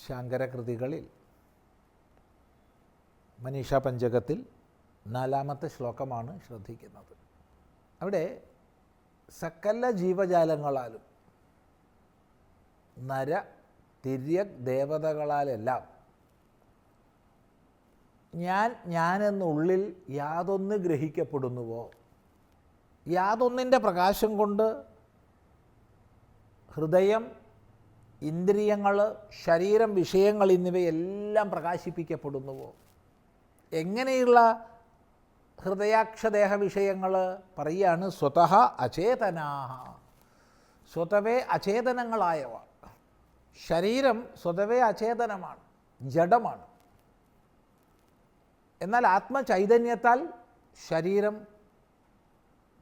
ശാങ്കരകൃതികളിൽ മനീഷാ പഞ്ചകത്തിൽ 4-ാമത്തെ ശ്ലോകമാണ് ശ്രദ്ധിക്കുന്നത്. അവിടെ സകല ജീവജാലങ്ങളാലും നര തിര്യക് ദേവതകളാലെല്ലാം ഞാനെന്നുള്ളിൽ യാതൊന്ന് ഗ്രഹിക്കപ്പെടുന്നുവോ, യാതൊന്നിൻ്റെ പ്രകാശം കൊണ്ട് ഹൃദയം, ഇന്ദ്രിയങ്ങൾ, ശരീരം, വിഷയങ്ങൾ എന്നിവയെല്ലാം പ്രകാശിപ്പിക്കപ്പെടുന്നുവോ, എങ്ങനെയുള്ള ഹൃദയാക്ഷദേഹ വിഷയങ്ങൾ പറയുകയാണ്. സ്വതഃ അചേതനാഹ, സ്വതവേ അചേതനങ്ങളായവ. ശരീരം സ്വതവേ അചേതനമാണ്, ജഡമാണ്. എന്നാൽ ആത്മചൈതന്യത്താൽ ശരീരം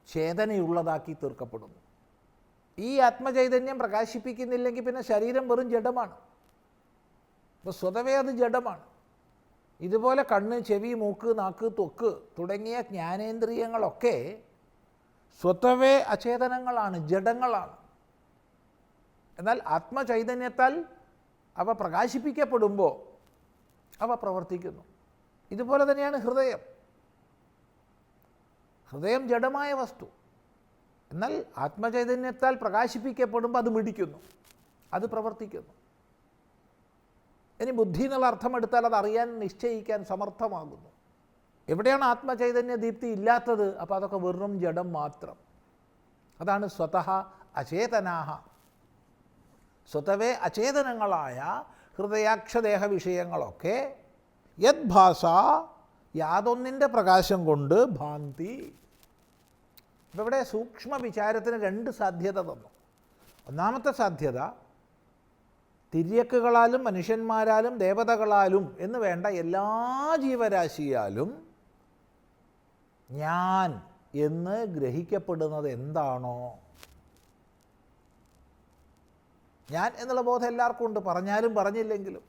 ചേതനയുള്ളതാക്കി തീർക്കപ്പെടുന്നു. ഈ ആത്മചൈതന്യം പ്രകാശിപ്പിക്കുന്നില്ലെങ്കിൽ പിന്നെ ശരീരം വെറും ജഡമാണ്. അപ്പോൾ സ്വതവേ അത് ജഡമാണ്. ഇതുപോലെ കണ്ണ്, ചെവി, മൂക്ക്, നാക്ക്, ത്വക്ക് തുടങ്ങിയ ജ്ഞാനേന്ദ്രിയങ്ങളൊക്കെ സ്വതവേ അചേതനങ്ങളാണ്, ജഡങ്ങളാണ്. എന്നാൽ ആത്മചൈതന്യത്താൽ അവ പ്രകാശിപ്പിക്കപ്പെടുമ്പോൾ അവ പ്രവർത്തിക്കുന്നു. ഇതുപോലെ തന്നെയാണ് ഹൃദയം. ഹൃദയം ജഡമായ വസ്തു. എന്നാൽ ആത്മചൈതന്യത്താൽ പ്രകാശിപ്പിക്കപ്പെടുമ്പോൾ അത് മിടിക്കുന്നു, അത് പ്രവർത്തിക്കുന്നു. ഇനി ബുദ്ധി എന്നുള്ള അർത്ഥമെടുത്താൽ അത് അറിയാൻ, നിശ്ചയിക്കാൻ സമർത്ഥമാകുന്നു. എവിടെയാണ് ആത്മചൈതന്യ ദീപ്തി ഇല്ലാത്തത്, അപ്പോൾ അതൊക്കെ വെറും ജഡം മാത്രം. അതാണ് സ്വതഃ അചേതനാഹ. സ്വതവേ അചേതനങ്ങളായ ഹൃദയാക്ഷദേഹ വിഷയങ്ങളൊക്കെ യദ്ഭാസ, യാതൊന്നിൻ്റെ പ്രകാശം കൊണ്ട് ഭാന്തി. അപ്പോൾ ഇവിടെ സൂക്ഷ്മ വിചാരത്തിന് 2 സാധ്യത തന്നു. ഒന്നാമത്തെ സാധ്യത, തിര്യക്കുകളാലും മനുഷ്യന്മാരാലും ദേവതകളാലും എന്ന് വേണ്ട എല്ലാ ജീവരാശിയാലും ഞാൻ എന്ന് ഗ്രഹിക്കപ്പെടുന്നത് എന്താണോ, ഞാൻ എന്നുള്ള ബോധം എല്ലാവർക്കും ഉണ്ട്, പറഞ്ഞാലും പറഞ്ഞില്ലെങ്കിലും.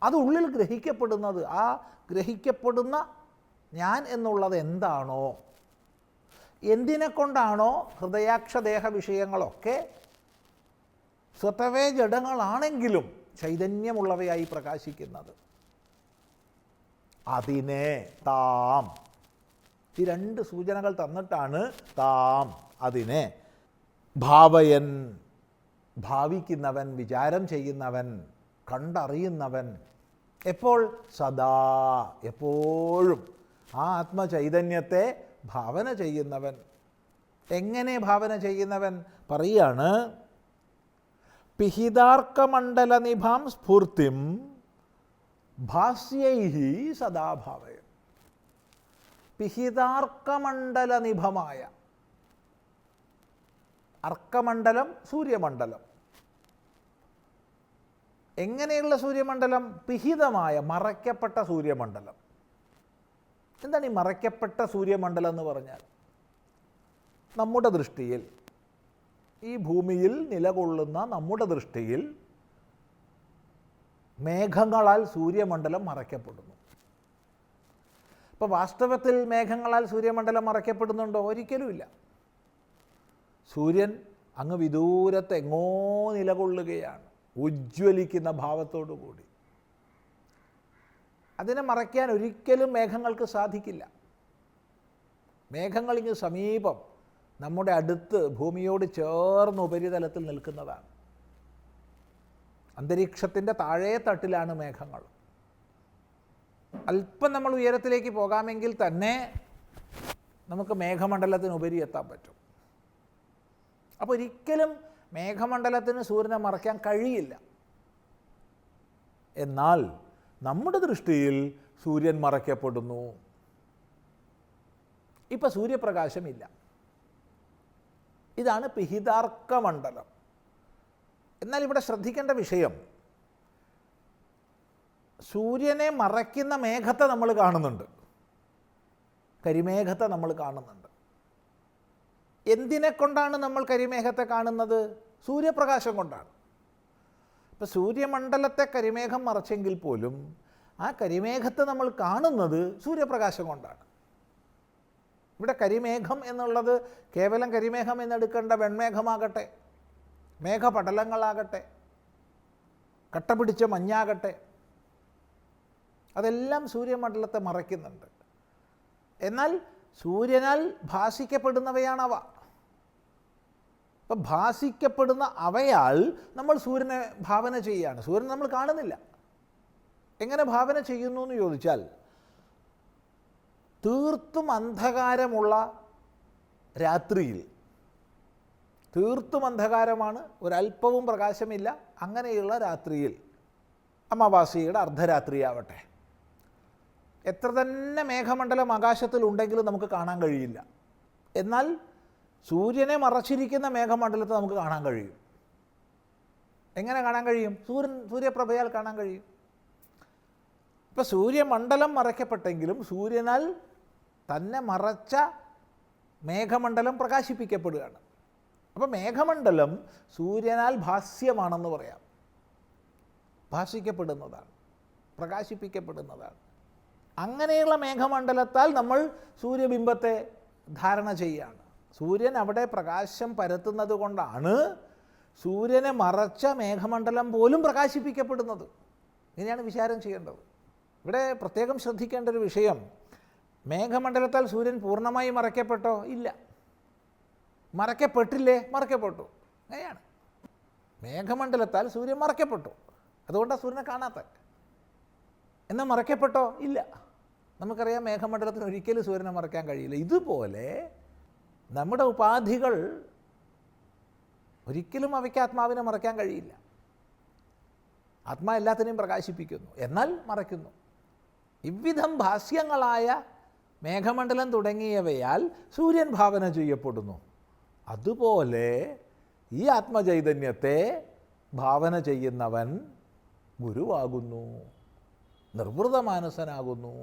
അത് ഉള്ളിൽ ഗ്രഹിക്കപ്പെടുന്നത്, ആ ഗ്രഹിക്കപ്പെടുന്ന ഞാൻ എന്നുള്ളത് എന്താണോ, എന്തിനെക്കൊണ്ടാണോ ഹൃദയാക്ഷദേഹ വിഷയങ്ങളൊക്കെ സ്വതവേ ജഡങ്ങളാണെങ്കിലും ചൈതന്യമുള്ളവയായി പ്രകാശിക്കുന്നത്, അതിനെ താം. ഈ 2 സൂചനകൾ തന്നിട്ടാണ് താം, അതിനെ ഭാവയൻ, ഭാവിക്കുന്നവൻ, വിചാരം ചെയ്യുന്നവൻ, കണ്ടറിയുന്നവൻ. എപ്പോൾ? സദാ, എപ്പോഴും ആ ആത്മചൈതന്യത്തെ ഭാവന ചെയ്യുന്നവൻ. എങ്ങനെ ഭാവന ചെയ്യുന്നവൻ? പറയുകയാണ്, പിഹിതാർക്കമണ്ഡലനിഭാം സ്ഫൂർത്തിം ഭാസ്യൈഹി സദാ ഭാവയ. പിഹിതാർക്കമണ്ഡലനിഭമായ, അർക്കമണ്ഡലം സൂര്യമണ്ഡലം. എങ്ങനെയുള്ള സൂര്യമണ്ഡലം? പിഹിതമായ, മറയ്ക്കപ്പെട്ട സൂര്യമണ്ഡലം. എന്താണ് ഈ മറയ്ക്കപ്പെട്ട സൂര്യമണ്ഡലം എന്ന് പറഞ്ഞാൽ? നമ്മുടെ ദൃഷ്ടിയിൽ, ഈ ഭൂമിയിൽ നിലകൊള്ളുന്ന നമ്മുടെ ദൃഷ്ടിയിൽ മേഘങ്ങളാൽ സൂര്യമണ്ഡലം മറയ്ക്കപ്പെടുന്നു. ഇപ്പോൾ വാസ്തവത്തിൽ മേഘങ്ങളാൽ സൂര്യമണ്ഡലം മറയ്ക്കപ്പെടുന്നുണ്ടോ? ഒരിക്കലുമില്ല. സൂര്യൻ അങ്ങ് വിദൂരത്ത് എങ്ങോ നിലകൊള്ളുകയാണ്, ഉജ്ജ്വലിക്കുന്ന ഭാവത്തോടു കൂടി. അതിനെ മറയ്ക്കാൻ ഒരിക്കലും മേഘങ്ങൾക്ക് സാധിക്കില്ല. മേഘങ്ങൾ ഇങ്ങ് സമീപം, നമ്മുടെ അടുത്ത്, ഭൂമിയോട് ചേർന്ന് ഉപരിതലത്തിൽ നിൽക്കുന്നതാണ്. അന്തരീക്ഷത്തിൻ്റെ താഴേ തട്ടിലാണ് മേഘങ്ങൾ. അല്പം നമ്മൾ ഉയരത്തിലേക്ക് പോകാമെങ്കിൽ തന്നെ നമുക്ക് മേഘമണ്ഡലത്തിനുപരി എത്താൻ പറ്റും. അപ്പോൾ ഒരിക്കലും മേഘമണ്ഡലത്തിന് സൂര്യനെ മറയ്ക്കാൻ കഴിയില്ല. എന്നാൽ നമ്മുടെ ദൃഷ്ടിയിൽ സൂര്യൻ മറയ്ക്കപ്പെടുന്നു. ഇപ്പം സൂര്യപ്രകാശമില്ല. ഇതാണ് പിഹിതാർക്കമണ്ഡലം. എന്നാൽ ഇവിടെ ശ്രദ്ധിക്കേണ്ട വിഷയം, സൂര്യനെ മറയ്ക്കുന്ന മേഘത്തെ നമ്മൾ കാണുന്നുണ്ട്, കരിമേഘത്തെ നമ്മൾ കാണുന്നുണ്ട്. എന്തിനെക്കൊണ്ടാണ് നമ്മൾ കരിമേഘത്തെ കാണുന്നത്? സൂര്യപ്രകാശം കൊണ്ടാണ്. ഇപ്പോൾ സൂര്യമണ്ഡലത്തെ കരിമേഘം മറച്ചെങ്കിൽ പോലും ആ കരിമേഘത്തെ നമ്മൾ കാണുന്നത് സൂര്യപ്രകാശം കൊണ്ടാണ്. ഇവിടെ കരിമേഘം എന്നുള്ളത് കേവലം കരിമേഘം എന്നെടുക്കേണ്ട, വെൺമേഘമാകട്ടെ, മേഘപടലങ്ങളാകട്ടെ, കട്ട പിടിച്ച മഞ്ഞാകട്ടെ, അതെല്ലാം സൂര്യമണ്ഡലത്തെ മറയ്ക്കുന്നുണ്ട്. എന്നാൽ സൂര്യനാൽ ഭാസിക്കപ്പെടുന്നവയാണവ. അപ്പം ഭാസിക്കപ്പെടുന്ന അവയാൽ നമ്മൾ സൂര്യനെ ഭാവന ചെയ്യുകയാണ്. സൂര്യൻ നമ്മൾ കാണുന്നില്ല. എങ്ങനെ ഭാവന ചെയ്യുന്നു എന്ന് ചോദിച്ചാൽ, തീർത്തും അന്ധകാരമുള്ള രാത്രിയിൽ, തീർത്തും അന്ധകാരമാണ്, ഒരല്പവും പ്രകാശമില്ല, അങ്ങനെയുള്ള രാത്രിയിൽ, അമാവാസിയുടെ അർദ്ധരാത്രിയാവട്ടെ, എത്ര തന്നെ മേഘമണ്ഡലം ആകാശത്തിലുണ്ടെങ്കിലും നമുക്ക് കാണാൻ കഴിയില്ല. എന്നാൽ സൂര്യനെ മറച്ചിരിക്കുന്ന മേഘമണ്ഡലത്തെ നമുക്ക് കാണാൻ കഴിയും. എങ്ങനെ കാണാൻ കഴിയും? സൂര്യപ്രഭയാൽ കാണാൻ കഴിയും. ഇപ്പോൾ സൂര്യമണ്ഡലം മറയ്ക്കപ്പെട്ടെങ്കിലും സൂര്യനാൽ തന്നെ മറച്ച മേഘമണ്ഡലം പ്രകാശിപ്പിക്കപ്പെടുകയാണ്. അപ്പോൾ മേഘമണ്ഡലം സൂര്യനാൽ ഭാസ്യമാണെന്ന് പറയാം. ഭാസിക്കപ്പെടുന്നതാണ്, പ്രകാശിപ്പിക്കപ്പെടുന്നതാണ്. അങ്ങനെയുള്ള മേഘമണ്ഡലത്താൽ നമ്മൾ സൂര്യബിംബത്തെ ധാരണ ചെയ്യുകയാണ്. സൂര്യൻ അവിടെ പ്രകാശം പരത്തുന്നത് കൊണ്ടാണ് സൂര്യനെ മറച്ച മേഘമണ്ഡലം പോലും പ്രകാശിപ്പിക്കപ്പെടുന്നത്. ഇങ്ങനെയാണ് വിചാരം ചെയ്യേണ്ടത്. ഇവിടെ പ്രത്യേകം ശ്രദ്ധിക്കേണ്ട ഒരു വിഷയം, മേഘമണ്ഡലത്താൽ സൂര്യൻ പൂർണ്ണമായി മറയ്ക്കപ്പെട്ടോ? ഇല്ല. മറയ്ക്കപ്പെട്ടില്ലേ? മറയ്ക്കപ്പെട്ടു. അങ്ങനെയാണ്. മേഘമണ്ഡലത്താൽ സൂര്യൻ മറയ്ക്കപ്പെട്ടു, അതുകൊണ്ടാണ് സൂര്യനെ കാണാത്തത്. എന്നാൽ മറയ്ക്കപ്പെട്ടോ? ഇല്ല. നമുക്കറിയാം മേഘമണ്ഡലത്തിന് ഒരിക്കലും സൂര്യനെ മറയ്ക്കാൻ കഴിയില്ല. ഇതുപോലെ നമ്മുടെ ഉപാധികൾ ഒരിക്കലും അവയ്ക്ക് ആത്മാവിനെ മറയ്ക്കാൻ കഴിയില്ല. ആത്മാ എല്ലാത്തിനെയും പ്രകാശിപ്പിക്കുന്നു, എന്നാൽ മറയ്ക്കുന്നു. ഇவ்விധം ഭാസ്യങ്ങളായ മേഘമണ്ഡലം തുടങ്ങിയവയാൽ സൂര്യൻ ഭാവന ചെയ്യപ്പെടുന്നു. അതുപോലെ ഈ ആത്മചൈതന്യത്തെ ഭാവന ചെയ്യുന്നവൻ ഗുരുവാകുന്നു, നിർവൃതമാനസനാകുന്നു.